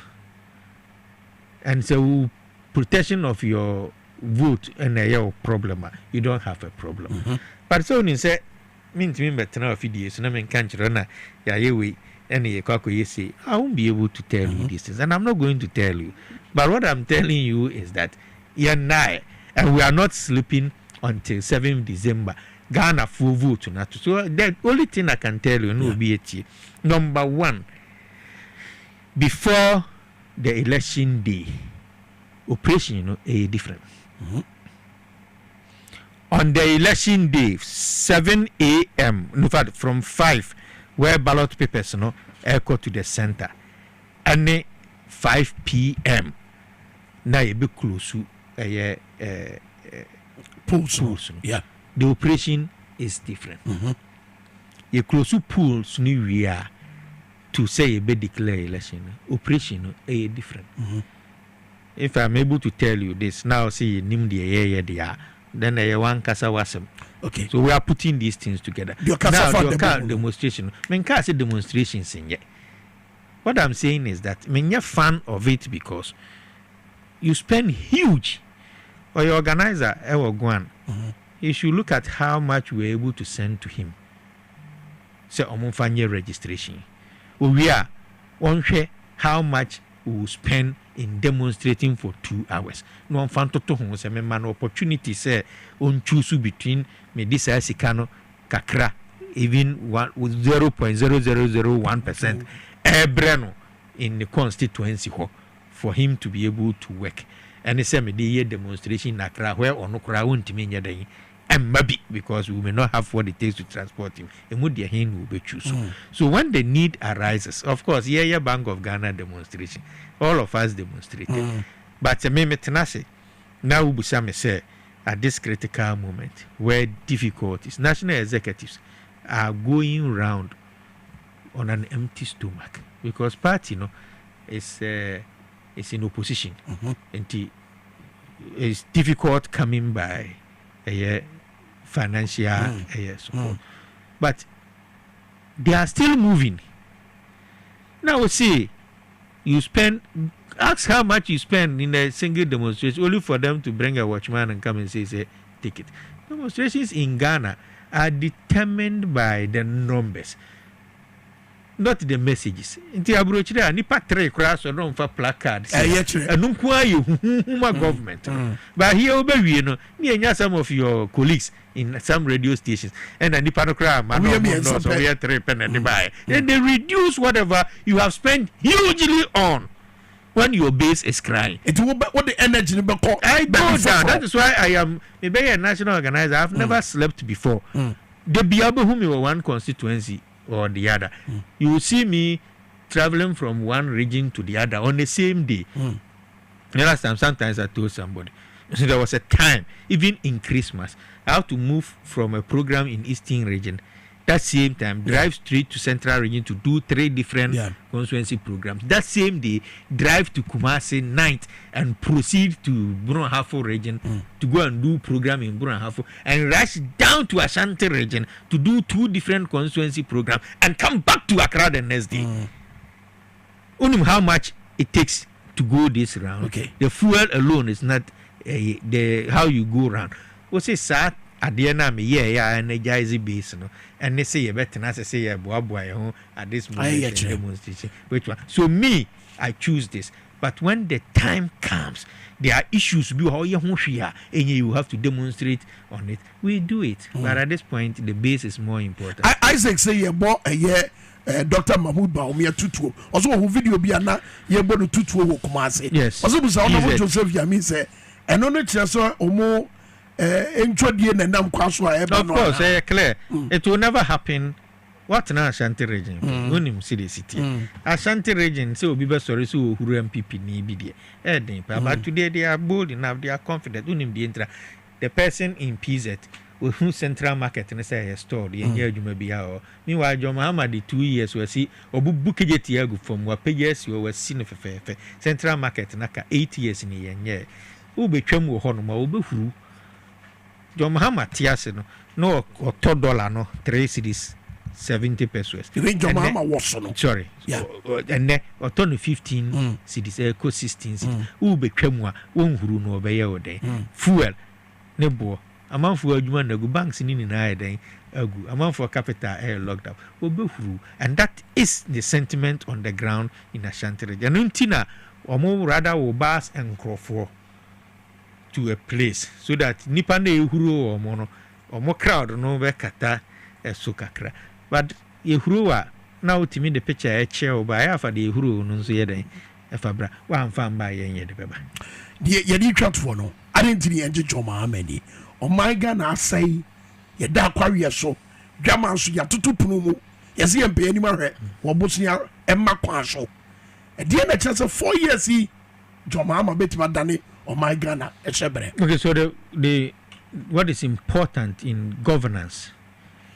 And so protection of your vote and your problem, you don't have a problem. But so you say, means me better now videos, and I mean, can't you run a any kako say, I won't be able to tell you these things, and I'm not going to tell you. But what I'm telling you is that and we are not sleeping until 7th December. Ghana full vote na. So the only thing I can tell you no be it. Number one, before the election day, operation is different. On the election day, 7 a.m. in fact from 5, where ballot papers go to the center, and 5 p.m. now you be close to polls. Yeah. The operation is different. You close to polls new year to say a be declare election. Operation is different. If I'm able to tell you this now, see name the then I one kasa wasem. Okay. So we are putting these things together. Your demonstration. Minkah say demonstrations in. What I'm saying is that I'm a fan of it because you spend huge, or your organizer ever gone. You should look at how much we were able to send to him. Say omunfanye registration. We are on how much we will spend in demonstrating for 2 hours. No fan to home say man opportunity say on choose between me this sikano kakra even 0.0001% ebreno in the constituency for him to be able to work. And he said me the demonstration nakra where or no kra won't mean yet and maybe because we may not have what it takes to transport him, and would their hand will be choose. So when the need arises, of course, Bank of Ghana demonstration, all of us demonstrated. But Kwame Minkah now we say at this critical moment where difficulties, national executives are going round on an empty stomach because party is in opposition, and it's difficult coming by financial support. But they are still moving. Now we see you ask how much you spend in a single demonstration only for them to bring a watchman and come and say take it. Demonstrations in Ghana are determined by the numbers, not the messages. Inti abrochire nipa 3 cross or no for placards. And government. But here over some of your colleagues in some radio stations and then nipa cry man so we are 3 penny buy. Then they reduce whatever you have spent hugely on when your base is crying. It will be what the energy will call. I go down. That is why I am maybe a national organizer. I've never slept before. The Biabo whom you were one constituency or the other. You will see me traveling from one region to the other on the same day. The last time, sometimes I told somebody, so there was a time, even in Christmas, I have to move from a program in Eastern region. That same time, drive straight to Central region to do 3 different constituency programs. That same day, drive to Kumasi night and proceed to Brunhafo region to go and do program in Brunhafo and rush down to Ashanti region to do 2 different constituency programs and come back to Accra the next day. Only how much it takes to go this round. Okay. The fuel alone is not the how you go round. What's it sad? At the end of the year, energize base, and they say you better not say Dwaboase at this moment demonstration. Which one? So me, I choose this. But when the time comes, there are issues and you have to demonstrate on it. We do it, but at this point, the base is more important. Isaac say you bought a year. Dr. Mahmoud Baumia Tutu. Also, who video be ana ye bono Tutu wo Kumasi. Yes. Also, busa ono Joseph Yami say, and ono chiaso omo entrodie na nam kwaso a eba no. Of course, clear. It will never happen. What now Ashanti region? Unim see the city. Ashanti region say obi be sorry so Uhuru MPP ni bi there. But today they are bold enough, they are confident. Unim the intra. The person in PZ who central market and say a store the adwuma bia o meanwhile John Muhammad 2 years we see obu bukejeti agu from wa pages we were seen fefe central market naka 8 years ni yenye u betwam wo ho no ma obehuru John Muhammad tiase no $1 no 3 cedis 70 pesos even John Muhammad was no sorry and then otono 15 cedis eco 16 cedis u betwam wa wonhuru no obeye ode fuel ne bo amount for adwuma na go banks ni na den agu amount for capital locked up obehuru, and that is the sentiment on the ground in Ashanti region. Ntina omo rather wo bas and crofo to a place so that nipa na ehuru omo crowd no be kata so kakra. But ehuru a na utimi the picture e che o ba ya fa de ehuru no nso ye den e fa bra wa mfa mba ye de beba ye di twatfo no adentini enje Joma amani o my Ghana asai ye da kwawe so dwama so ya tutupunu mu ye se ye mpe ani ma hwe wo bosia emma kwa so e de na chance 4 years yi Joma ama betima dane o my Ghana e chebere. Okay, so the what is important in governance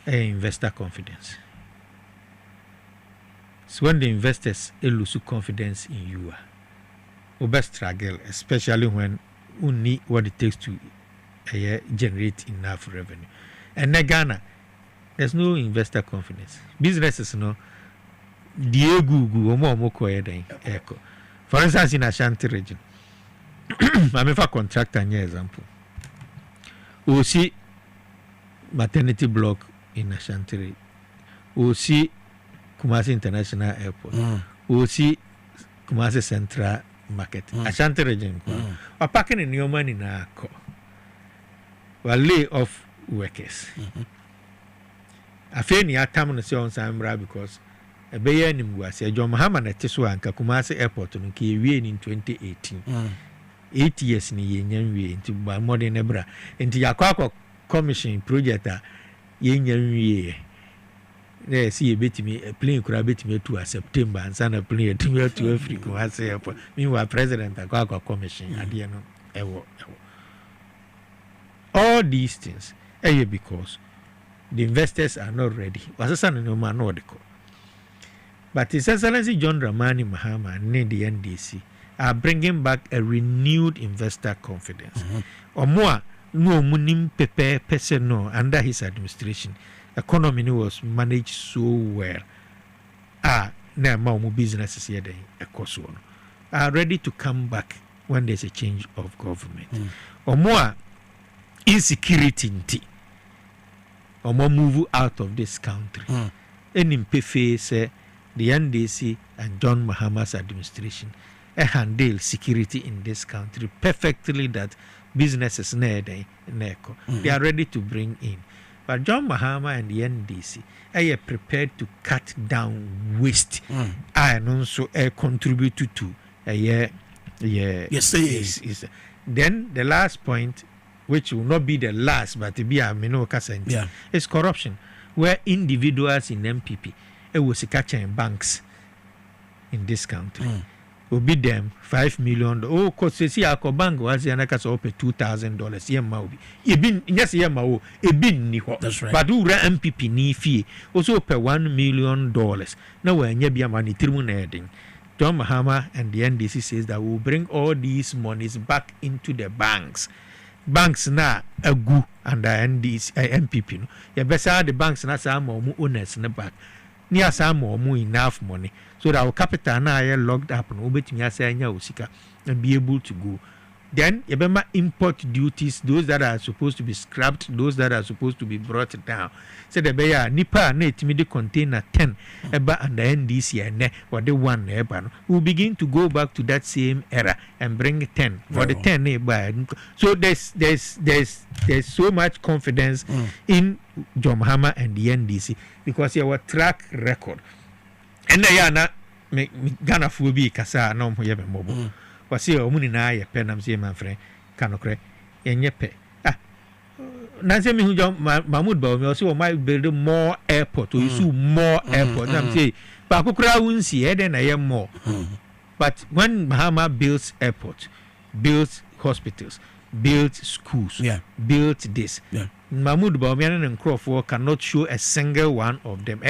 investor confidence. So when the investors lose confidence in you, you best struggle, especially when you need what it takes to generate enough revenue. And in Ghana, there's no investor confidence. Businesses, for instance, in Ashanti region, I'm a contractor, an example. We see maternity block in Ashanti region. We see Kumasi International Airport. We see Kumasi Central Market. Ashanti region. We're packing in your money now. We lay off workers. I feel ni atam no say on Sambra because a beyer ni mwase John Mahama na teso anka Kumasi Airport no ki wie in 2018. 8 years ni yenyan wie into ba modern ebra. Into yakwa commission project a yenyan wie. There see a bit me a plane could have bit me to September and send a plane to Africa. I say, meanwhile, President Akwa Commission at the end of all these things, because the investors are not ready. Was a son no man ordico. But His Excellency John Dramani Mahama and the NDC are bringing back a renewed investor confidence. Or more, no munim pepe person no under his administration. Economy was managed so well. Now more businesses here are ready to come back when there's a change of government. Or more insecurity, or more move out of this country. And in PFA, the NDC and John Mahama's administration handle security in this country perfectly that businesses they are ready to bring in. But John Mahama and the NDC are prepared to cut down waste and also contribute to yes. Then the last point, which will not be the last, but to be a is corruption, where individuals in MPP was catching banks in this country. Will be them $5 million. Oh, cause see our bank was an acre open $2,000. Yeah, Maubi. Yes, yeah, Mau. That's right. But who ran MPP ni fee also pay $1 million. Now when you be a money heading, John Mahama and the NDC says that we'll bring all these monies back into the banks. Banks na a go under NDC MPP. No, yeah, better the banks na some more owners in the back. Near some more enough money so that our capital now are locked up and and be able to go. Then you remember import duties, those that are supposed to be scrapped, those that are supposed to be brought down. So the bear nipa net me the container 10 eba and the NDC and or the one eba will begin to go back to that same era and bring 10 for the 10 eba. So there's so much confidence in John Mahama and the NDC because your track record. And na Ghana will be kasa no mo yebe mobo. Wasi omuni na ye pe nam se manfre kanokre enye pe nanse mi hu Mahmoud Bawo mi also might build more airport or use more airport nam say ba kokura wunsi e den na ye more. But when Mahama builds airport, builds hospitals, builds schools, builds this, Mahmoud Bawo and Crawford cannot show a single one of them.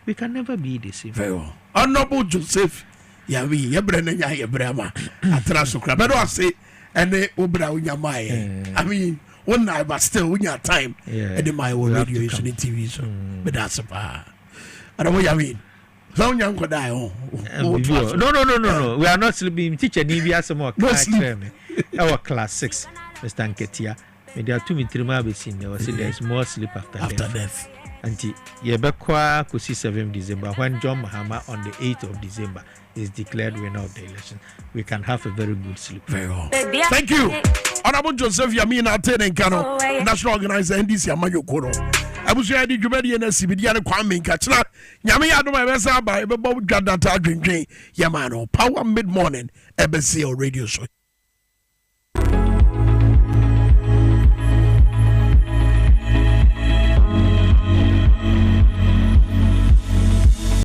We can never be the same. Very well. Honorable Joseph Brahma Atrasukra. But I say, and they Ubra Unyamai. I mean, one night, but still, when you have time, and in my own radio is in TV, so, but that's a bar. I don't know what I mean. Some young could die. No. We are not sleeping. Teacher, maybe some more class. Our class 6, Mr. Anketia. There are 2 minutes there's more sleep after death. Until Yebekwa could see 7th December when John Mahama on the 8th of December is declared winner of the election, we can have a very good sleep. Very well. Thank you. Honorable Joseph Yamina Tenenkano, National Organizer NDC Amayo Koro. I was ready to be in a CBD and Kwame Minkah. Yamia do my best by Bob Gadata Green Yamano. Power mid morning, ABC Radio Show.